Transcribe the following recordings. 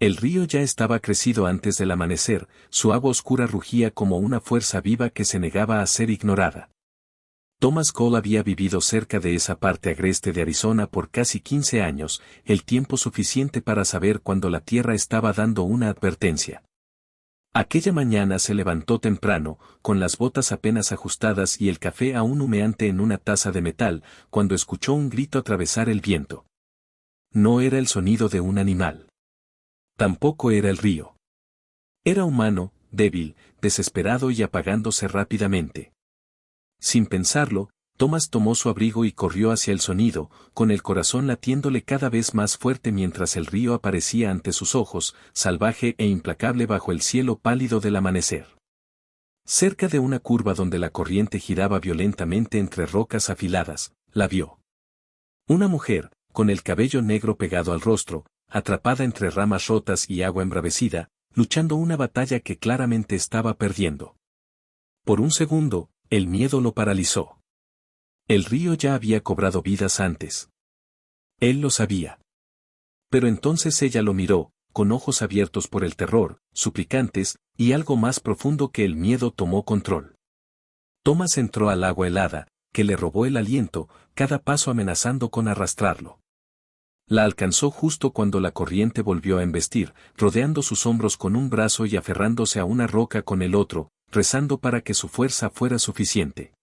El río ya estaba crecido antes del amanecer, su agua oscura rugía como una fuerza viva que se negaba a ser ignorada. Thomas Cole había vivido cerca de esa parte agreste de Arizona por casi 15 años, el tiempo suficiente para saber cuando la tierra estaba dando una advertencia. Aquella mañana se levantó temprano, con las botas apenas ajustadas y el café aún humeante en una taza de metal, cuando escuchó un grito atravesar el viento. No era el sonido de un animal. Tampoco era el río. Era humano, débil, desesperado y apagándose rápidamente. Sin pensarlo, Thomas tomó su abrigo y corrió hacia el sonido, con el corazón latiéndole cada vez más fuerte mientras el río aparecía ante sus ojos, salvaje e implacable bajo el cielo pálido del amanecer. Cerca de una curva donde la corriente giraba violentamente entre rocas afiladas, la vio. Una mujer, con el cabello negro pegado al rostro, atrapada entre ramas rotas y agua embravecida, luchando una batalla que claramente estaba perdiendo. Por un segundo, el miedo lo paralizó. El río ya había cobrado vidas antes. Él lo sabía. Pero entonces ella lo miró, con ojos abiertos por el terror, suplicantes, y algo más profundo que el miedo tomó control. Thomas entró al agua helada, que le robó el aliento, cada paso amenazando con arrastrarlo. La alcanzó justo cuando la corriente volvió a embestir, rodeando sus hombros con un brazo y aferrándose a una roca con el otro, rezando para que su fuerza fuera suficiente.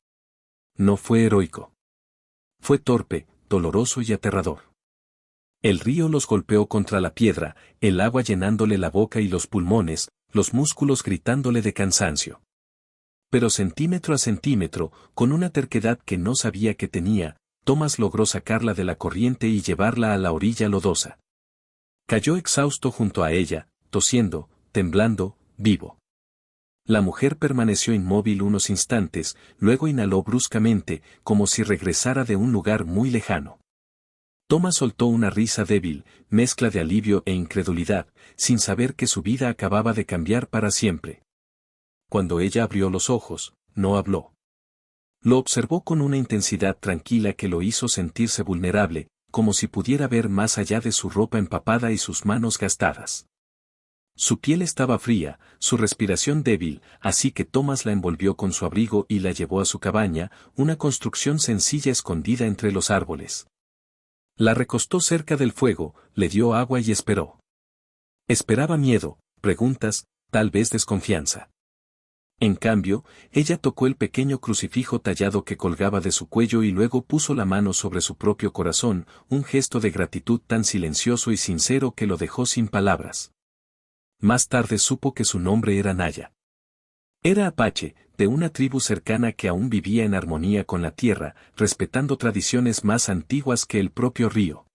No fue heroico. Fue torpe, doloroso y aterrador. El río los golpeó contra la piedra, el agua llenándole la boca y los pulmones, los músculos gritándole de cansancio. Pero centímetro a centímetro, con una terquedad que no sabía que tenía, Thomas logró sacarla de la corriente y llevarla a la orilla lodosa. Cayó exhausto junto a ella, tosiendo, temblando, vivo. La mujer permaneció inmóvil unos instantes, luego inhaló bruscamente, como si regresara de un lugar muy lejano. Thomas soltó una risa débil, mezcla de alivio e incredulidad, sin saber que su vida acababa de cambiar para siempre. Cuando ella abrió los ojos, no habló. Lo observó con una intensidad tranquila que lo hizo sentirse vulnerable, como si pudiera ver más allá de su ropa empapada y sus manos gastadas. Su piel estaba fría, su respiración débil, así que Thomas la envolvió con su abrigo y la llevó a su cabaña, una construcción sencilla escondida entre los árboles. La recostó cerca del fuego, le dio agua y esperó. Esperaba miedo, preguntas, tal vez desconfianza. En cambio, ella tocó el pequeño crucifijo tallado que colgaba de su cuello y luego puso la mano sobre su propio corazón, un gesto de gratitud tan silencioso y sincero que lo dejó sin palabras. Más tarde supo que su nombre era Naya. Era apache, de una tribu cercana que aún vivía en armonía con la tierra, respetando tradiciones más antiguas que el propio río.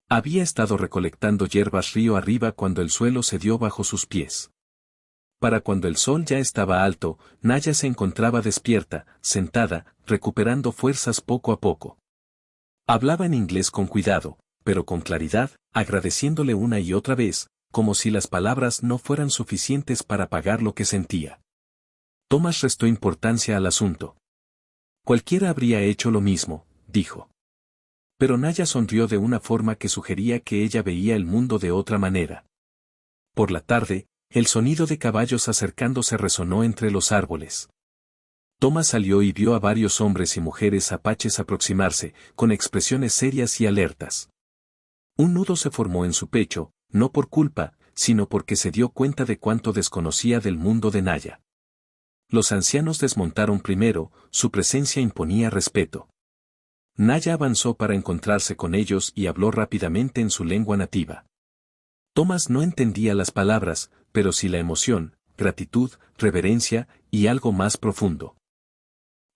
Había estado recolectando hierbas río arriba cuando el suelo cedió bajo sus pies. Para cuando el sol ya estaba alto, Naya se encontraba despierta, sentada, recuperando fuerzas poco a poco. Hablaba en inglés con cuidado, pero con claridad, agradeciéndole una y otra vez, como si las palabras no fueran suficientes para pagar lo que sentía. Thomas restó importancia al asunto. Cualquiera habría hecho lo mismo, dijo. Pero Naya sonrió de una forma que sugería que ella veía el mundo de otra manera. Por la tarde, el sonido de caballos acercándose resonó entre los árboles. Thomas salió y vio a varios hombres y mujeres apaches aproximarse, con expresiones serias y alertas. Un nudo se formó en su pecho, no por culpa, sino porque se dio cuenta de cuánto desconocía del mundo de Naya. Los ancianos desmontaron primero, su presencia imponía respeto. Naya avanzó para encontrarse con ellos y habló rápidamente en su lengua nativa. Thomas no entendía las palabras, pero sí la emoción, gratitud, reverencia y algo más profundo.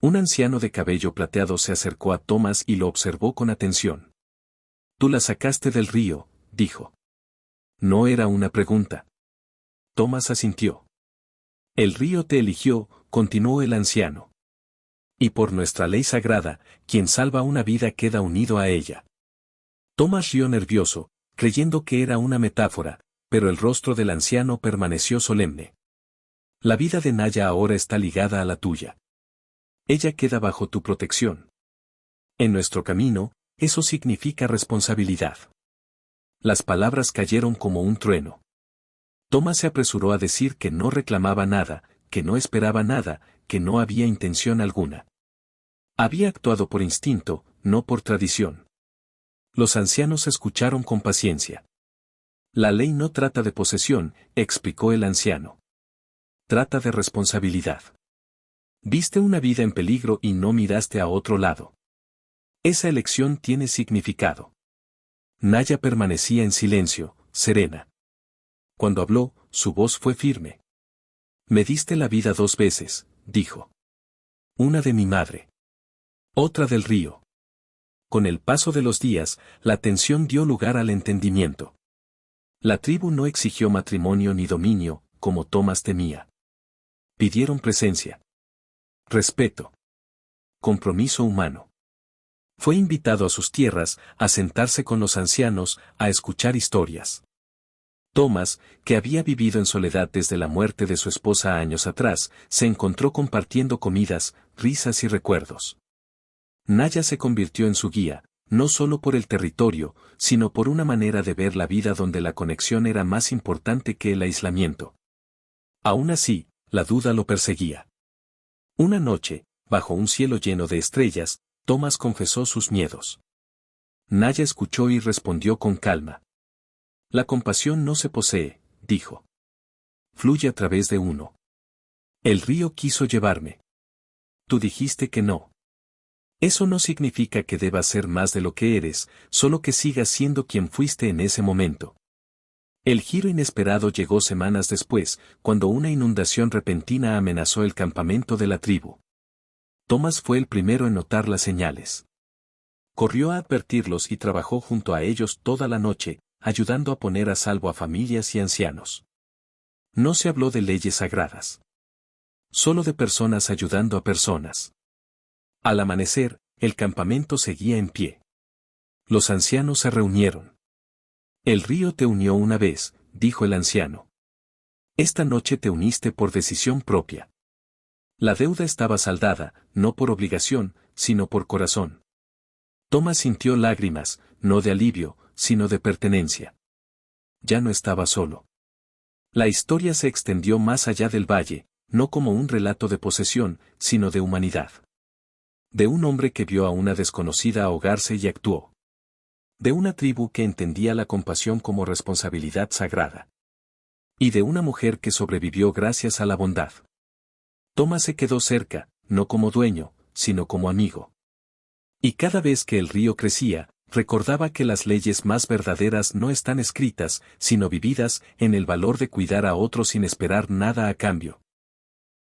Un anciano de cabello plateado se acercó a Thomas y lo observó con atención. «Tú la sacaste del río», dijo. No era una pregunta. Thomas asintió. «El río te eligió», continuó el anciano. «Y por nuestra ley sagrada, quien salva una vida queda unido a ella». Thomas rió nervioso, creyendo que era una metáfora, pero el rostro del anciano permaneció solemne. «La vida de Naya ahora está ligada a la tuya. Ella queda bajo tu protección. En nuestro camino, eso significa responsabilidad». Las palabras cayeron como un trueno. Tomás se apresuró a decir que no reclamaba nada, que no esperaba nada, que no había intención alguna. Había actuado por instinto, no por tradición. Los ancianos escucharon con paciencia. La ley no trata de posesión, explicó el anciano. Trata de responsabilidad. Viste una vida en peligro y no miraste a otro lado. Esa elección tiene significado. Naya permanecía en silencio, serena. Cuando habló, su voz fue firme. Me diste la vida 2 veces, dijo. Una de mi madre. Otra del río. Con el paso de los días, la tensión dio lugar al entendimiento. La tribu no exigió matrimonio ni dominio, como Tomás temía. Pidieron presencia. Respeto. Compromiso humano. Fue invitado a sus tierras, a sentarse con los ancianos, a escuchar historias. Tomás, que había vivido en soledad desde la muerte de su esposa años atrás, se encontró compartiendo comidas, risas y recuerdos. Naya se convirtió en su guía, no solo por el territorio, sino por una manera de ver la vida donde la conexión era más importante que el aislamiento. Aún así, la duda lo perseguía. Una noche, bajo un cielo lleno de estrellas, Tomás confesó sus miedos. Naya escuchó y respondió con calma. La compasión no se posee, dijo. Fluye a través de uno. El río quiso llevarme. Tú dijiste que no. Eso no significa que debas ser más de lo que eres, solo que sigas siendo quien fuiste en ese momento. El giro inesperado llegó semanas después, cuando una inundación repentina amenazó el campamento de la tribu. Tomás fue el primero en notar las señales. Corrió a advertirlos y trabajó junto a ellos toda la noche, ayudando a poner a salvo a familias y ancianos. No se habló de leyes sagradas. Solo de personas ayudando a personas. Al amanecer, el campamento seguía en pie. Los ancianos se reunieron. El río te unió una vez, dijo el anciano. Esta noche te uniste por decisión propia. La deuda estaba saldada, no por obligación, sino por corazón. Tomás sintió lágrimas, no de alivio, sino de pertenencia. Ya no estaba solo. La historia se extendió más allá del valle, no como un relato de posesión, sino de humanidad. De un hombre que vio a una desconocida ahogarse y actuó. De una tribu que entendía la compasión como responsabilidad sagrada. Y de una mujer que sobrevivió gracias a la bondad. Tomás se quedó cerca, no como dueño, sino como amigo. Y cada vez que el río crecía, recordaba que las leyes más verdaderas no están escritas, sino vividas en el valor de cuidar a otros sin esperar nada a cambio.